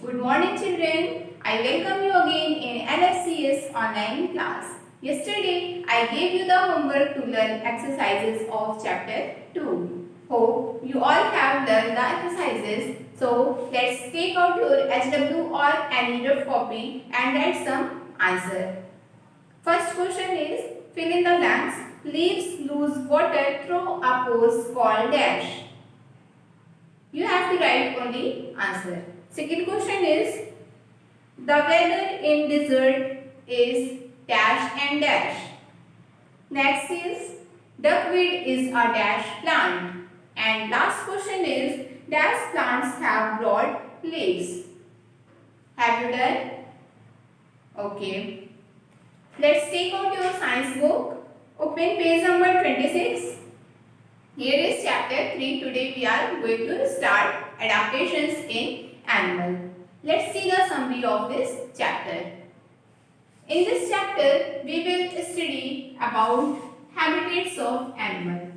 Good morning children. I welcome you again in LFCS online class. Yesterday I gave you the homework to learn exercises of chapter 2. Hope you all have done the exercises. So let's take out your HW or any rough copy and write some answer. First question is fill in the blanks. Leaves lose water through a pose called dash. You have to write only answer. Second question is the weather in desert is dash and dash. Next is duckweed is a dash plant. And last question is dash plants have broad leaves. Have you done? Okay. Let's take out your science book. Open page number 26. Here is chapter 3. Today we are going to start adaptations in animal. Let's see the summary of this chapter. In this chapter, we will study about habitats of animal.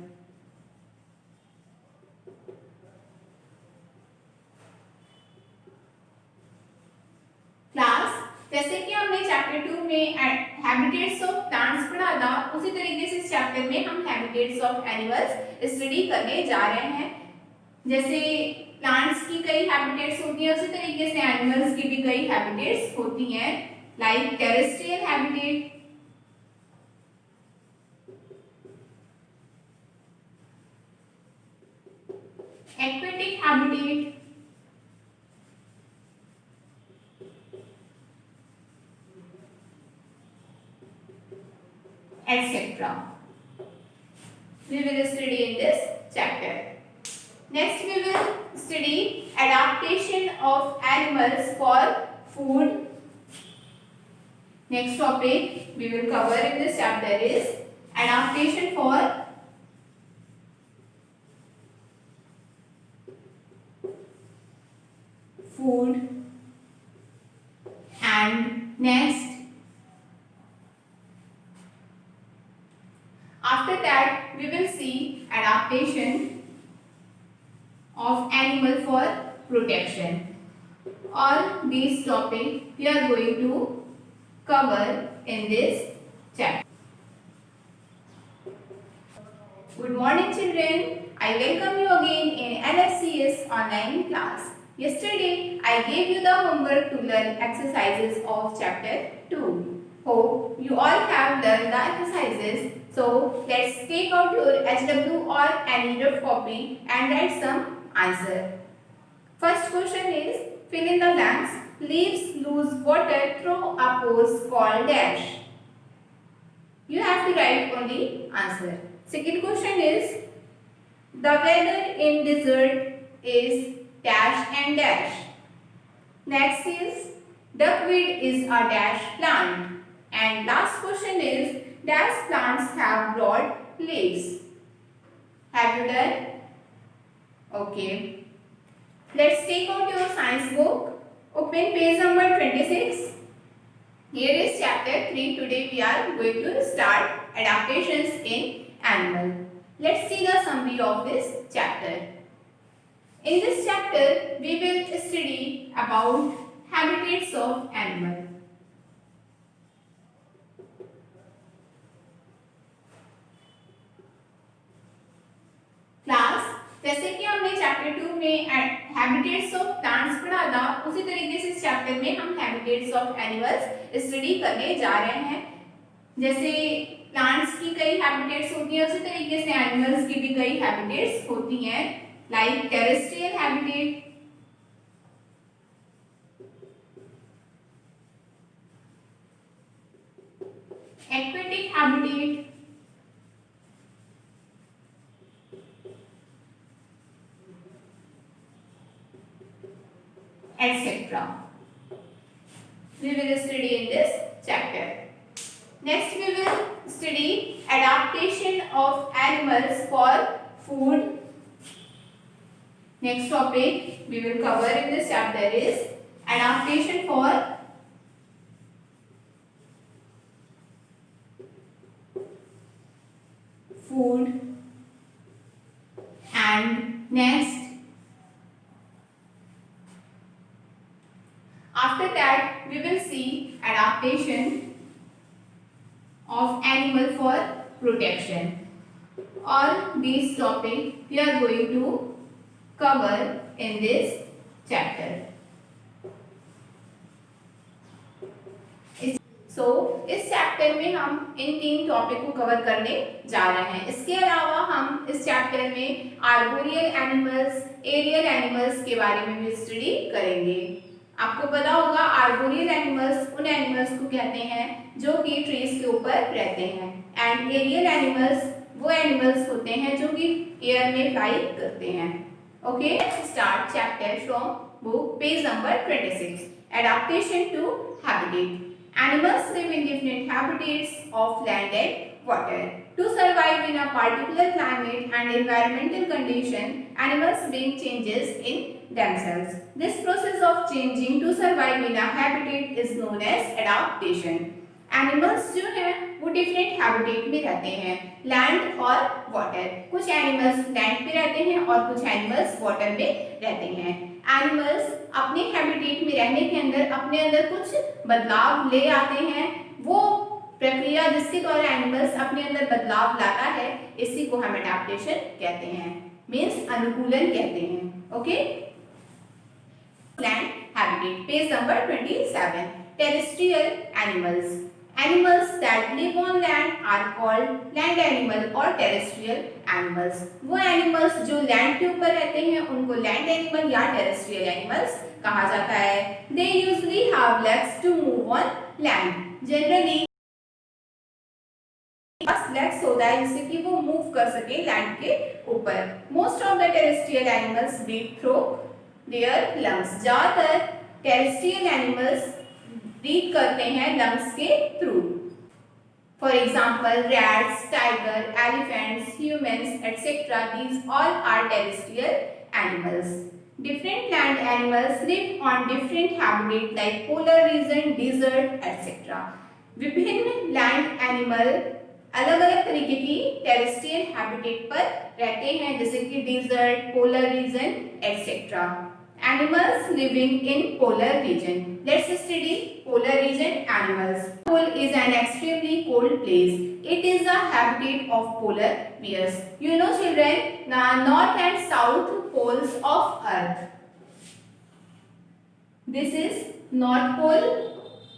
Class जैसे कि हमने chapter 2 में habitats of plants पढ़ा था, उसी तरीके से इस चैप्टर में हम हैबिटेट्स ऑफ एनिमल्स स्टडी करने जा रहे हैं। जैसे प्लांट्स की कई हैबिटेट्स होती हैं, उसी तरीके से एनिमल्स की भी कई हैबिटेट्स होती हैं, like terrestrial habitat, aquatic habitat, etc. We will study in this chapter. Next we will study adaptation of animals for food. Next topic we will cover in this chapter is adaptation for food. And next, after that we will see adaptation of animal for protection. All these topics we are going to cover in this chapter. Good morning children. I welcome you again in LFCS online class. Yesterday I gave you the homework to learn exercises of chapter 2. Hope you all have done the exercises. So let's take out your HW or any rough copy and write some answer. First question is fill in the blanks. Leaves lose water through a pose called dash. You have to write only answer. Second question is the weather in desert is dash and dash. Next is duckweed is a dash plant. And last question is dash plants have broad leaves. Have you done? Okay. Let's take out your science book. Open page number 26. Here is chapter 3. Today we are going to start adaptations in animal. Let's see the summary of this chapter. In this chapter, we will study about habitats of animal. Class जैसे कि हमने chapter 2 में habitats of plants पढ़ा था, उसी तरीके से इस चैप्टर में हम हैबिटेट्स ऑफ एनिमल्स स्टडी करने जा रहे हैं। जैसे प्लांट्स की कई हैबिटेट्स होती हैं, उसी तरीके से एनिमल्स की भी कई हैबिटेट्स होती हैं, like terrestrial habitat, aquatic habitat, etc. We will study in this chapter. Next we will study adaptation of animals for food. Next topic we will cover in this chapter is adaptation for food. And next After that, we will see adaptation of animal for protection. All these topics we are going to cover in this chapter. इस chapter में हम इन 3 topic को cover करने जा रहे हैं। इसके अलावा हम इस चैप्टर में आर्बोरियल एनिमल्स, एरियल एनिमल्स के बारे में भी स्टडी करेंगे। आपको पता होगा आर्बोरियल एनिमल्स उन एनिमल्स को कहते हैं जो कि ट्रीज के ऊपर रहते हैं, एंड एरियल एनिमल्स वो एनिमल्स होते हैं जो कि एयर में फ्लाई करते हैं। Okay, start chapter from book page number 26, adaptation to habitat. Animals live in different habitats of land and water. To survive in a particular climate and environmental condition, animals bring changes in themselves. This process of changing to survive in a habitat is known as adaptation. Animals जो हैं वो different habitat में रहते हैं, land और water. कुछ animals land पे रहते हैं और कुछ एनिमल्स वाटर में रहते हैं। एनिमल्स अपने हैबिटेट में रहने के अंदर अपने अंदर कुछ बदलाव ले आते हैं। वो प्रक्रिया जिसके द्वारा एनिमल्स अपने अंदर बदलाव लाता है, इसी को हम एडाप्टेशन कहते हैं, मीन्स अनुकूलन कहते हैं। Okay, land habitat, page number 27, terrestrial animals. Animals that live on land are called land animal और terrestrial animals। वो animals जो land के ऊपर रहते हैं उनको land animal या terrestrial animals कहा जाता है। They usually have legs to move on land। Generally pass legs होता है जिससे कि वो move कर सके land के ऊपर। Most of the terrestrial animals breathe through their lungs। ज़्यादातर terrestrial animals ब्रीथ करते हैं लंग्स के through. For example rats, tiger, elephants, humans etcetera, these all are terrestrial animals. Different land animals live on different habitat like polar region, desert etcetera. विभिन्न land animal अलग अलग तरीके की terrestrial habitat पर रहते हैं, जैसे कि desert, polar region etcetera. Animals living in polar region. Let's study polar region animals. Pole is an extremely cold place. It is the habitat of polar bears. You know children, the north and south poles of Earth. This is North Pole.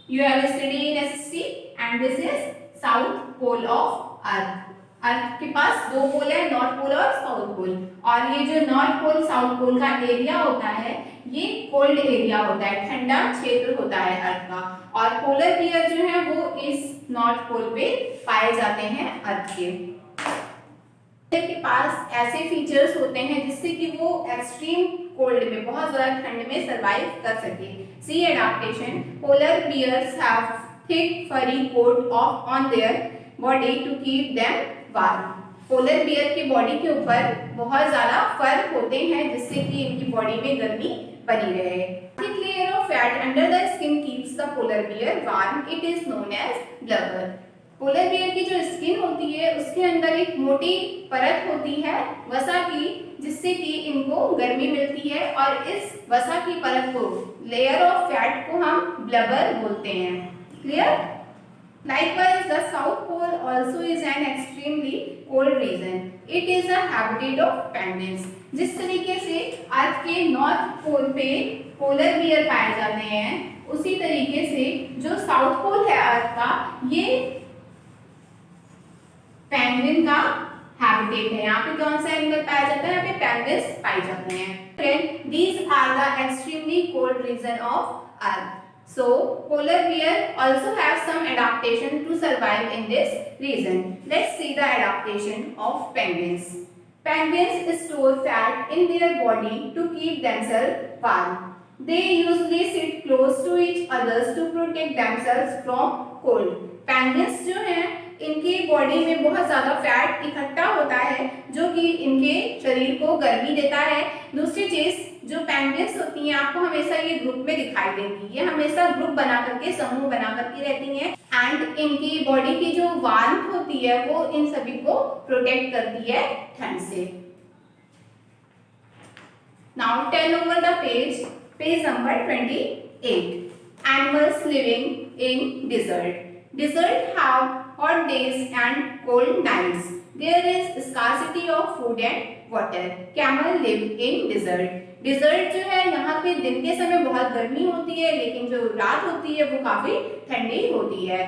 You have studied in SST, and this is South Pole of Earth. अर्थ के पास 2 पोल है, north pole और south pole. और ये जो north pole south pole का area होता है ये कोल्ड एरिया होता है, ठंडा क्षेत्र होता है अर्थ का। और पोलर बियर जो है वो इस नॉर्थ पोल पे पाए जाते हैं अर्थ के पास ऐसे फीचर्स होते हैं जिससे कि वो एक्सट्रीम कोल्ड में, बहुत ज्यादा ठंड में सरवाइव कर सके। See adaptation, polar bears have thick furry coat of on their body to keep them warm. Polar bear की बॉडी के ऊपर बहुत ज्यादा फर होते हैं जिससे कि इनकी बॉडी में गर्मी बनी रहे। Thick layer of fat under the skin keeps the polar bear warm. It is known as blubber. Polar bear की जो स्किन होती है उसके अंदर एक मोटी परत होती है वसा की, जिससे कि इनको गर्मी मिलती है, और इस वसा की परत को, लेयर ऑफ फैट को हम ब्लबर बोलते हैं। Clear? Likewise, the South Pole also is an extremely cold region. It is a habitat of penguins. जिस तरीके से अर्थ के नॉर्थ पोल पे पोलर बियर पाए जाते हैं, उसी तरीके से जो साउथ पोल है अर्थ का, ये पेंगुइन का हैबिटेट है। यहाँ पे कौन सा एनिमल पाया जाता है? यहाँ पे पेंगुइन्स पाए जाते हैं। Friends, these are the extremely cold region of Earth. So, polar bear also have some adaptation to survive in this region. Let's see the adaptation of penguins. Penguins store fat in their body to keep themselves warm. They usually sit close to each others to protect themselves from cold. Penguins जो हैं इनकी body में बहुत ज़्यादा fat इकट्ठा होता है जो कि इनके शरीर को गर्मी देता है। दूसरी चीज़, जो पेंगुइन्स होती हैं आपको हमेशा ये ग्रुप में दिखाई देंगी, ये हमेशा ग्रुप बना करके, समूह बना करके रहती हैं, एंड इनकी बॉडी की जो वार्मथ होती है वो इन सभी को प्रोटेक्ट करती है ठंड से। Now turn over the page, page number 28। animals living in desert. Desert have hot days and cold nights. There is scarcity of food and water. Camel live in desert. Desert जो है यहाँ पे दिन के समय बहुत गर्मी होती है, लेकिन जो रात होती है वो काफी ठंडी होती है।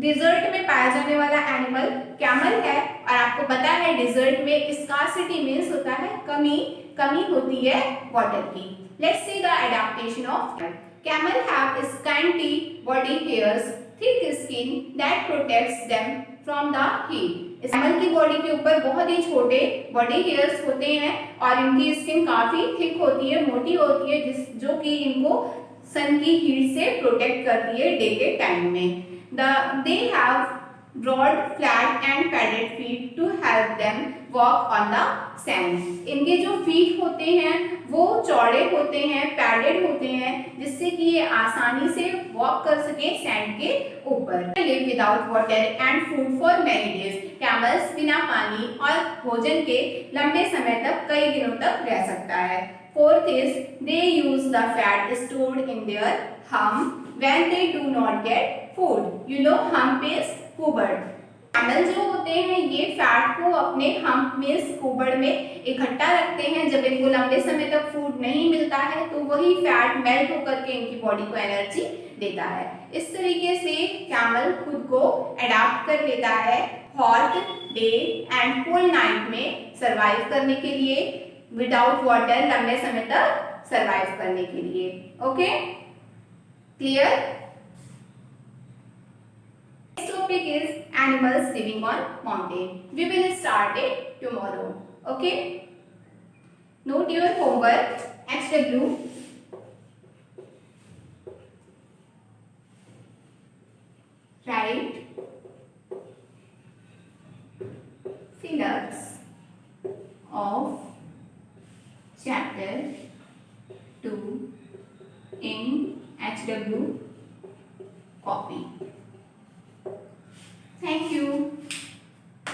डिजर्ट में पाया जाने वाला एनिमल कैमल है, और आपको पता है डिजर्ट में स्कार्सिटी मींस होता है कमी, कमी होती है वाटर की। Let's see the adaptation of camel have scanty body hairs, thick skin that protects them from the heat. इस कैमल की बॉडी के ऊपर बहुत ही छोटे बॉडी हेयर्स होते हैं और इनकी स्किन काफी थिक होती है, मोटी होती है, जो कि इनको सन की हीट से प्रोटेक्ट करती है डे के टाइम में। They have broad, flat and padded feet to help them walk on the sand. इनके जो फीट होते हैं वो चौड़े होते हैं, पैडेड होते हैं, जिससे कि ये आसानी से वॉक कर सके सैंड के ऊपर। Live without water and food for many days. Camels बिना पानी और भोजन के लंबे समय तक, कई दिनों तक रह सकता है। Fourth is they use the fat stored in their hump when they do not get food. You know hump is कुबड़। कैमल जो होते हैं ये फैट को अपने हम्प में, कुबड़ में इकट्ठा रखते हैं। जब इनको लंबे समय तक फूड नहीं मिलता है तो वही फैट मेल्ट होकर के इनकी बॉडी को एनर्जी देता है। इस तरीके से कैमल खुद को अडॉप्ट कर लेता है hot day and cold night में सर्वाइव करने के लिए, विदाउट वाटर लंबे समय तक सर्वाइव करने के लिए। Okay, clear? Topic is animals living on mountain. We will start it tomorrow. Okay? Note your homework. HW. Write syllabus of chapter 2 in HW copy. Thank you.